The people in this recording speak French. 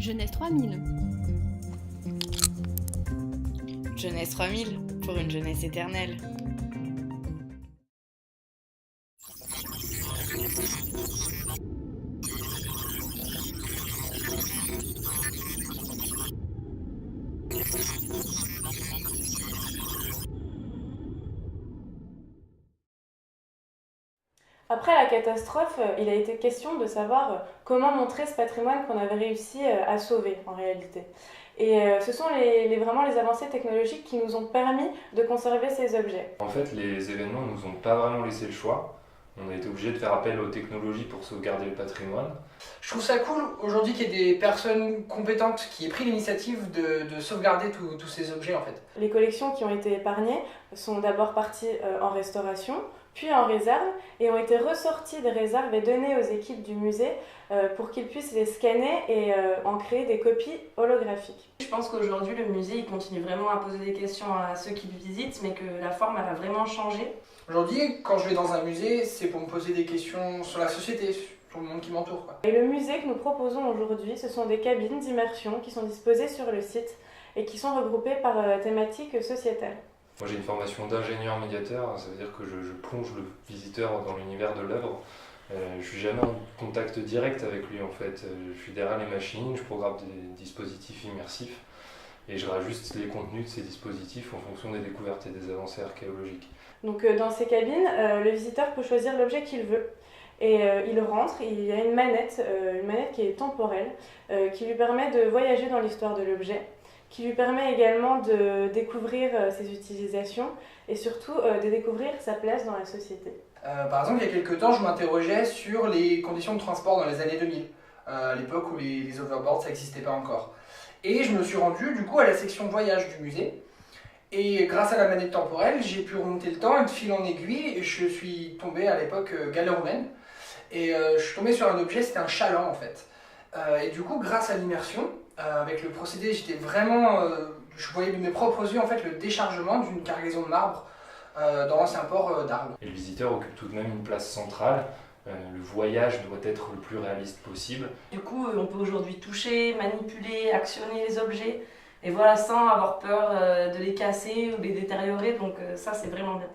Jeunesse 3000. Jeunesse 3000, pour une jeunesse éternelle. Après la catastrophe, il a été question de savoir comment montrer ce patrimoine qu'on avait réussi à sauver en réalité. Et ce sont vraiment les avancées technologiques qui nous ont permis de conserver ces objets. En fait, les événements ne nous ont pas vraiment laissé le choix. On a été obligé de faire appel aux technologies pour sauvegarder le patrimoine. Je trouve ça cool aujourd'hui qu'il y ait des personnes compétentes qui aient pris l'initiative de sauvegarder tous ces objets en fait. Les collections qui ont été épargnées sont d'abord parties en restauration, puis en réserve, et ont été ressorties des réserves et données aux équipes du musée pour qu'ils puissent les scanner et en créer des copies holographiques. Je pense qu'aujourd'hui le musée il continue vraiment à poser des questions à ceux qui le visitent, mais que la forme elle a vraiment changé. Aujourd'hui, quand je vais dans un musée, c'est pour me poser des questions sur la société, sur le monde qui m'entoure. Et le musée que nous proposons aujourd'hui, ce sont des cabines d'immersion qui sont disposées sur le site et qui sont regroupées par thématique sociétale. Moi j'ai une formation d'ingénieur médiateur, ça veut dire que je plonge le visiteur dans l'univers de l'œuvre. Je suis jamais en contact direct avec lui en fait. Je suis derrière les machines, je programme des dispositifs immersifs et je rajuste les contenus de ces dispositifs en fonction des découvertes et des avancées archéologiques. Donc dans ces cabines, le visiteur peut choisir l'objet qu'il veut. Et il rentre, il y a une manette qui est temporelle, qui lui permet de voyager dans l'histoire de l'objet, qui lui permet également de découvrir ses utilisations et surtout de découvrir sa place dans la société. Par exemple, il y a quelques temps, je m'interrogeais sur les conditions de transport dans les années 2000, à l'époque où les overboards, ça n'existait pas encore. Et je me suis rendu du coup à la section voyage du musée. Et grâce à la manette temporelle, j'ai pu remonter le temps et de fil en aiguille, je suis tombé à l'époque gallo-romaine. Et je suis tombé sur un objet, c'était un chaland en fait. Et du coup, grâce à l'immersion, avec le procédé, j'étais vraiment, je voyais de mes propres yeux en fait le déchargement d'une cargaison de marbre dans l'ancien port d'Arles. Et le visiteur occupe tout de même une place centrale. Le voyage doit être le plus réaliste possible. Du coup on peut aujourd'hui toucher, manipuler, actionner les objets, et voilà, sans avoir peur de les casser ou de les détériorer, donc ça c'est vraiment bien.